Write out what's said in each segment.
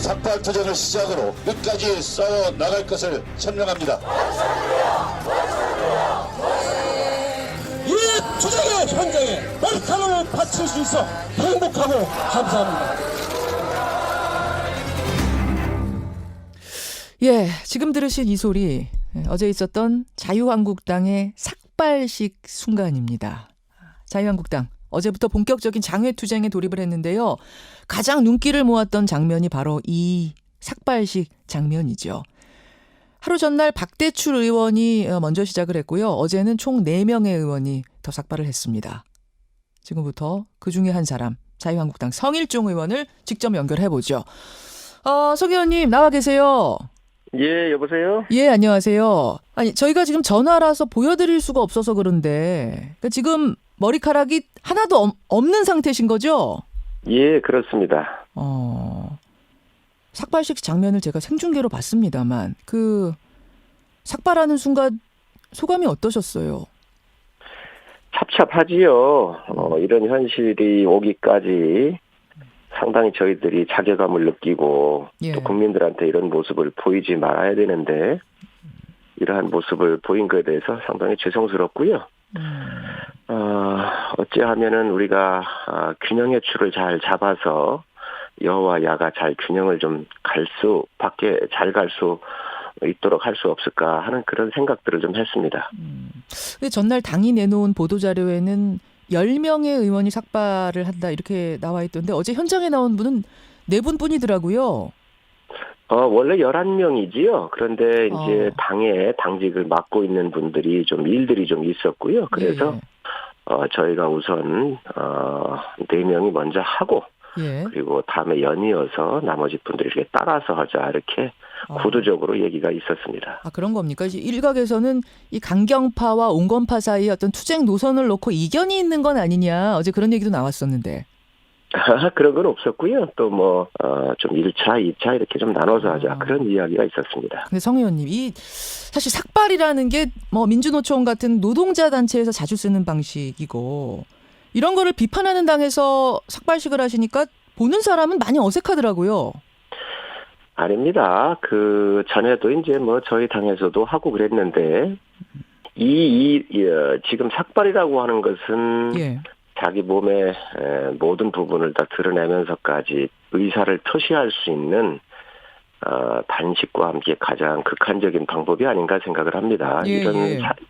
삭발 투쟁을 시작으로 끝까지 싸워 나갈 것을 천명합니다. 이 투쟁의 현장에 날카로운 바칠 수 있어 행복하고 감사합니다. 예, 지금 들으신 이 소리 어제 있었던 자유한국당의 삭발식 순간입니다. 자유한국당 어제부터 본격적인 장외투쟁에 돌입을 했는데요. 가장 눈길을 모았던 장면이 바로 이 삭발식 장면이죠. 하루 전날 박대출 의원이 먼저 시작을 했고요. 어제는 총 4명의 의원이 더 삭발을 했습니다. 지금부터 그중에 한 사람, 자유한국당 성일종 의원을 직접 연결해보죠. 석 의원님 나와 계세요. 예, 여보세요? 예, 안녕하세요. 아니, 저희가 지금 전화라서 보여드릴 수가 없어서 그런데 그러니까 지금 머리카락이 하나도 없는 상태신 거죠? 예, 그렇습니다. 삭발식 장면을 제가 생중계로 봤습니다만 삭발하는 순간 소감이 어떠셨어요? 찹찹하지요. 이런 현실이 오기까지 상당히 저희들이 자괴감을 느끼고 예. 또 국민들한테 이런 모습을 보이지 말아야 되는데 이러한 모습을 보인 것에 대해서 상당히 죄송스럽고요. 어찌하면은 우리가 균형의 줄을 잘 잡아서 여와 야가 잘 균형을 좀 밖에 잘 갈 수 있도록 할 수 없을까 하는 그런 생각들을 좀 했습니다. 근데 전날 당이 내놓은 보도자료에는 10명의 의원이 삭발을 한다 이렇게 나와 있던데 어제 현장에 나온 분은 4분 뿐이더라고요. 원래 11명이지요. 그런데 이제 당에 당직을 맡고 있는 분들이 좀 일들이 좀 있었고요. 그래서 저희가 우선 4명이 먼저 하고 예. 그리고 다음에 연이어서 나머지 분들이 이렇게 따라서 하자 이렇게 구두적으로 얘기가 있었습니다. 그런 겁니까? 일각에서는 이 강경파와 온건파 사이에 어떤 투쟁 노선을 놓고 이견이 있는 건 아니냐 어제 그런 얘기도 나왔었는데. 그런 건 없었고요. 또 좀 1차, 2차 이렇게 좀 나눠서 하자 그런 이야기가 있었습니다. 근데 성 의원님, 사실 삭발이라는 게 민주노총 같은 노동자 단체에서 자주 쓰는 방식이고 이런 거를 비판하는 당에서 삭발식을 하시니까 보는 사람은 많이 어색하더라고요. 아닙니다. 그 전에도 이제 저희 당에서도 하고 그랬는데 지금 삭발이라고 하는 것은 예. 자기 몸의 모든 부분을 다 드러내면서까지 의사를 표시할 수 있는 단식과 함께 가장 극한적인 방법이 아닌가 생각을 합니다.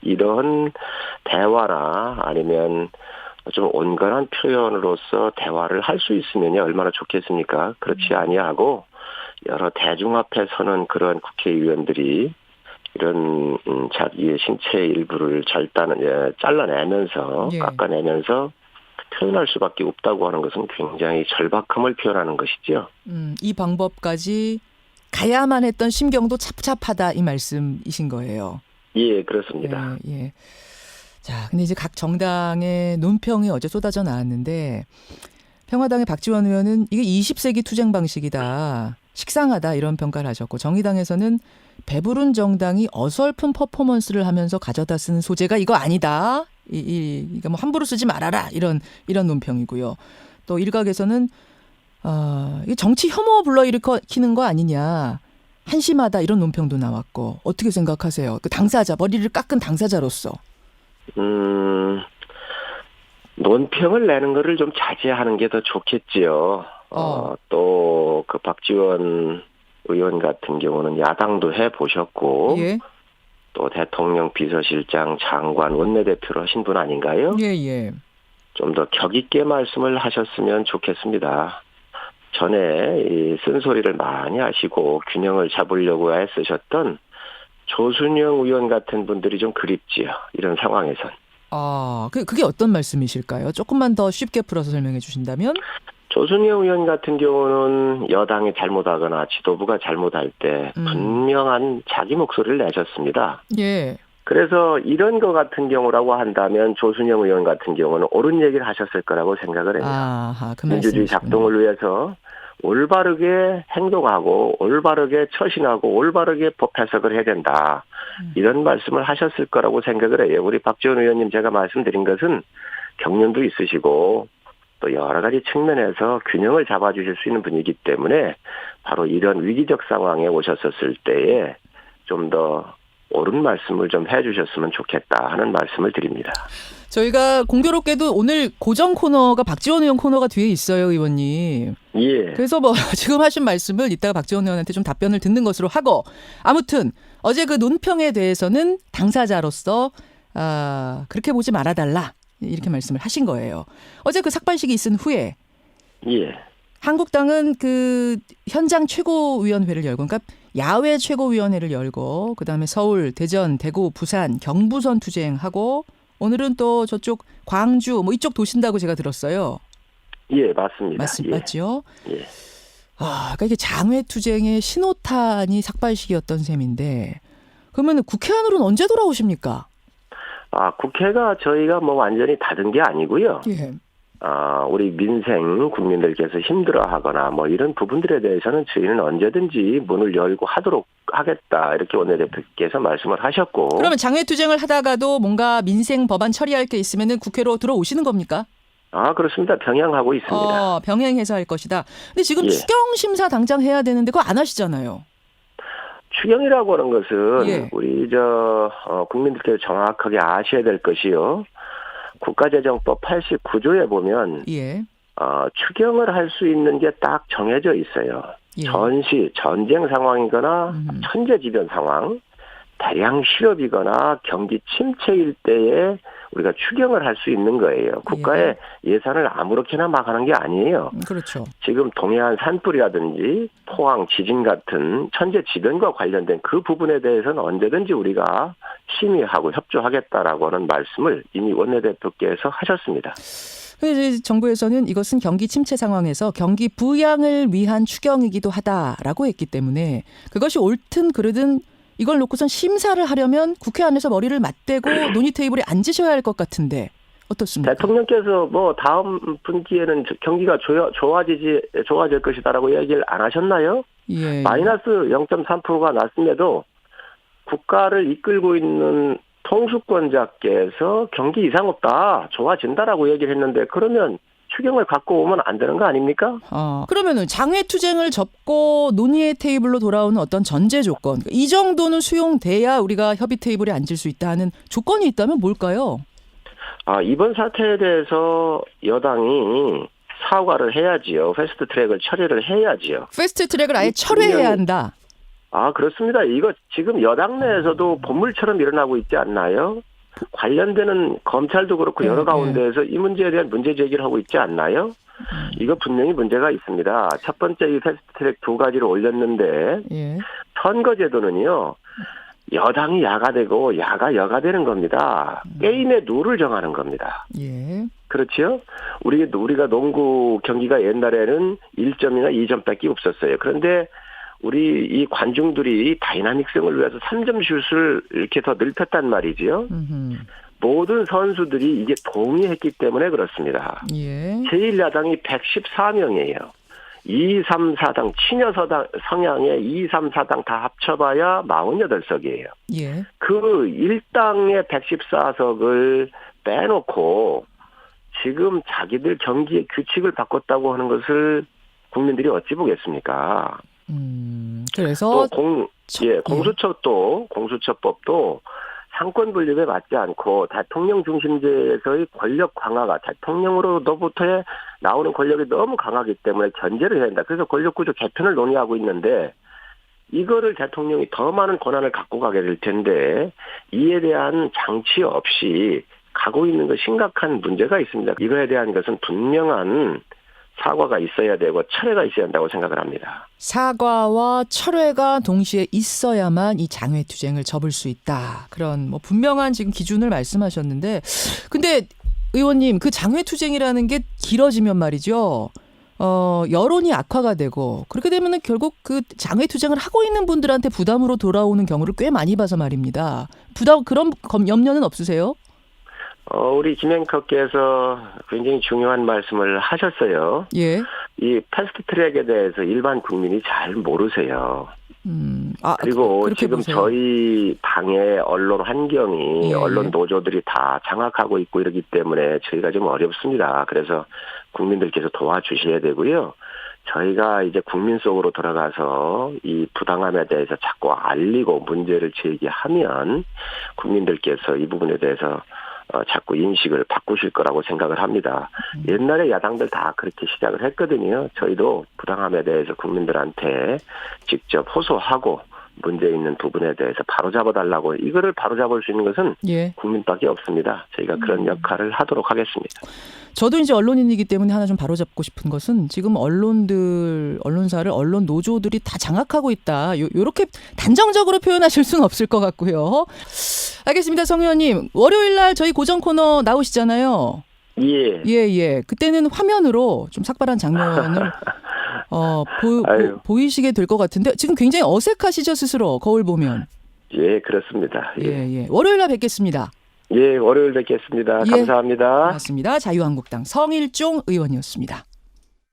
이런 대화나 아니면 좀 온건한 표현으로서 대화를 할 수 있으면 얼마나 좋겠습니까? 그렇지 아니하고 여러 대중 앞에 서는 그런 국회의원들이 이런 자기의 신체 일부를 잘라내면서 깎아내면서 표현할 수밖에 없다고 하는 것은 굉장히 절박함을 표현하는 것이죠. 이 방법까지 가야만 했던 심경도 찹찹하다 이 말씀이신 거예요. 예, 그렇습니다. 예. 자, 근데 이제 각 정당의 논평이 어제 쏟아져 나왔는데 평화당의 박지원 의원은 이게 20세기 투쟁 방식이다. 식상하다 이런 평가를 하셨고 정의당에서는 배부른 정당이 어설픈 퍼포먼스를 하면서 가져다 쓰는 소재가 이거 아니다. 이거 함부로 쓰지 말아라 이런 논평이고요. 또 일각에서는 이 정치 혐오 불러일으키는 거 아니냐. 한심하다 이런 논평도 나왔고 어떻게 생각하세요? 그 당사자 머리를 깎은 당사자로서. 논평을 내는 거를 좀 자제하는 게 더 좋겠지요. 또 그 박지원 의원 같은 경우는 야당도 해보셨고 예. 또 대통령 비서실장 장관 원내대표로 하신 분 아닌가요? 예. 좀 더 격 있게 말씀을 하셨으면 좋겠습니다. 전에 이 쓴소리를 많이 하시고 균형을 잡으려고 애쓰셨던 조순영 의원 같은 분들이 좀 그립지요. 이런 상황에선. 그게 어떤 말씀이실까요? 조금만 더 쉽게 풀어서 설명해 주신다면? 조순영 의원 같은 경우는 여당이 잘못하거나 지도부가 잘못할 때 분명한 자기 목소리를 내셨습니다. 예. 그래서 이런 거 같은 경우라고 한다면 조순영 의원 같은 경우는 옳은 얘기를 하셨을 거라고 생각을 해요. 민주주의 작동을 위해서 올바르게 행동하고 올바르게 처신하고 올바르게 법 해석을 해야 된다. 이런 말씀을 하셨을 거라고 생각을 해요. 우리 박지원 의원님 제가 말씀드린 것은 경륜도 있으시고 또 여러 가지 측면에서 균형을 잡아주실 수 있는 분이기 때문에 바로 이런 위기적 상황에 오셨었을 때에 좀 더 옳은 말씀을 좀 해주셨으면 좋겠다 하는 말씀을 드립니다. 저희가 공교롭게도 오늘 고정 코너가 박지원 의원 코너가 뒤에 있어요, 의원님. 예. 그래서 뭐 지금 하신 말씀을 이따가 박지원 의원한테 좀 답변을 듣는 것으로 하고, 아무튼 어제 그 논평에 대해서는 당사자로서 그렇게 보지 말아달라 이렇게 말씀을 하신 거예요. 어제 그 삭발식이 있은 후에 예. 한국당은 그 현장 최고위원회를 열고, 그러니까 야외 최고위원회를 열고, 그다음에 서울, 대전, 대구, 부산, 경부선 투쟁하고, 오늘은 또 저쪽 광주 뭐 이쪽 도신다고 제가 들었어요. 예, 맞습니다. 예. 맞죠? 예. 그러니까 이게 장외 투쟁의 신호탄이 삭발식이었던 셈인데, 그러면 국회 안으로는 언제 돌아오십니까? 국회가 저희가 뭐 완전히 닫은 게 아니고요. 예. 우리 민생 국민들께서 힘들어하거나 뭐 이런 부분들에 대해서는 저희는 언제든지 문을 열고 하도록 하겠다 이렇게 원내대표께서 말씀을 하셨고. 그러면 장외 투쟁을 하다가도 뭔가 민생 법안 처리할 게 있으면은 국회로 들어오시는 겁니까? 그렇습니다. 병행하고 있습니다. 병행해서 할 것이다. 근데 지금 예. 추경 심사 당장 해야 되는데 그거 안 하시잖아요. 추경이라고 하는 것은 예. 우리 국민들께서 정확하게 아셔야 될 것이요. 국가재정법 89조에 보면 예. 추경을 할 수 있는 게 딱 정해져 있어요. 예. 전쟁 상황이거나 천재지변 상황, 대량 실업이거나 경기 침체일 때에 우리가 추경을 할 수 있는 거예요. 국가의 예산을 아무렇게나 막 하는 게 아니에요. 그렇죠. 지금 동해안 산불이라든지 포항 지진 같은 천재지변과 관련된 그 부분에 대해서는 언제든지 우리가 심의하고 협조하겠다라고 하는 말씀을 이미 원내대표께서 하셨습니다. 그래서 정부에서는 이것은 경기 침체 상황에서 경기 부양을 위한 추경이기도 하다라고 했기 때문에 그것이 옳든 그르든 이걸 놓고선 심사를 하려면 국회 안에서 머리를 맞대고 논의 테이블에 앉으셔야 할 것 같은데 어떻습니까? 대통령께서 뭐 다음 분기에는 경기가 좋아질 것이다라고 얘기를 안 하셨나요? 예. 마이너스 0.3%가 났음에도 국가를 이끌고 있는 통수권자께서 경기 이상 없다, 좋아진다라고 얘기를 했는데 그러면 추경을 갖고 오면 안 되는 거 아닙니까? 그러면은 장외 투쟁을 접고 논의의 테이블로 돌아오는 어떤 전제 조건, 이 정도는 수용돼야 우리가 협의 테이블에 앉을 수 있다 하는 조건이 있다면 뭘까요? 이번 사태에 대해서 여당이 사과를 해야지요. 패스트 트랙을 처리를 해야지요. 패스트 트랙을 아예 철회해야 한다. 그렇습니다. 이거 지금 여당 내에서도 본물처럼 일어나고 있지 않나요? 관련되는 검찰도 그렇고 여러 가운데에서 이 문제에 대한 문제 제기를 하고 있지 않나요? 이거 분명히 문제가 있습니다. 첫 번째 이 패스트트랙 두 가지를 올렸는데 선거제도는요. 여당이 야가 되고 야가 여가 되는 겁니다. 게임의 룰을 정하는 겁니다. 예. 그렇죠? 우리가 농구 경기가 옛날에는 1점이나 2점밖에 없었어요. 그런데 우리 이 관중들이 다이나믹성을 위해서 3점 슛을 이렇게 더 넓혔단 말이지요. 모든 선수들이 이게 동의했기 때문에 그렇습니다. 예. 제1야당이 114명이에요. 2, 3, 4당, 친여 성향의 2, 3, 4당 다 합쳐봐야 48석이에요. 예. 그 1당의 114석을 빼놓고 지금 자기들 경기의 규칙을 바꿨다고 하는 것을 국민들이 어찌 보겠습니까? 그래서 또 공수처법도 상권 분립에 맞지 않고 대통령 중심제에서의 권력 강화가 대통령으로부터의 나오는 권력이 너무 강하기 때문에 견제를 해야 한다. 그래서 권력구조 개편을 논의하고 있는데 이거를 대통령이 더 많은 권한을 갖고 가게 될 텐데 이에 대한 장치 없이 가고 있는 거 심각한 문제가 있습니다. 이거에 대한 것은 분명한 사과가 있어야 되고 철회가 있어야 한다고 생각을 합니다. 사과와 철회가 동시에 있어야만 이 장외 투쟁을 접을 수 있다. 그런 뭐 분명한 지금 기준을 말씀하셨는데, 근데 의원님 그 장외 투쟁이라는 게 길어지면 말이죠. 여론이 악화가 되고 그렇게 되면은 결국 그 장외 투쟁을 하고 있는 분들한테 부담으로 돌아오는 경우를 꽤 많이 봐서 말입니다. 그런 염려는 없으세요? 우리 김행커께서 굉장히 중요한 말씀을 하셨어요. 예. 이 패스트 트랙에 대해서 일반 국민이 잘 모르세요. 그리고 그렇게 지금 보세요. 저희 당의 언론 환경이 예, 언론 예. 노조들이 다 장악하고 있고 이러기 때문에 저희가 좀 어렵습니다. 그래서 국민들께서 도와주셔야 되고요. 저희가 이제 국민 속으로 들어가서 이 부당함에 대해서 자꾸 알리고 문제를 제기하면 국민들께서 이 부분에 대해서 자꾸 인식을 바꾸실 거라고 생각을 합니다. 옛날에 야당들 다 그렇게 시작을 했거든요. 저희도 부당함에 대해서 국민들한테 직접 호소하고 문제 있는 부분에 대해서 바로잡아달라고, 이거를 바로잡을 수 있는 것은 예. 국민밖에 없습니다. 저희가 그런 역할을 하도록 하겠습니다. 저도 이제 언론인이기 때문에 하나 좀 바로잡고 싶은 것은 지금 언론사를 언론 노조들이 다 장악하고 있다. 요렇게 단정적으로 표현하실 수는 없을 것 같고요. 알겠습니다. 성 의원님. 월요일 날 저희 고정 코너 나오시잖아요. 예. 예. 그때는 화면으로 좀 삭발한 장면을 보이시게 될 것 같은데 지금 굉장히 어색하시죠, 스스로 거울 보면. 예, 그렇습니다. 예. 월요일 날 뵙겠습니다. 예, 월요일 뵙겠습니다. 예. 감사합니다. 고맙습니다. 자유한국당 성일종 의원이었습니다.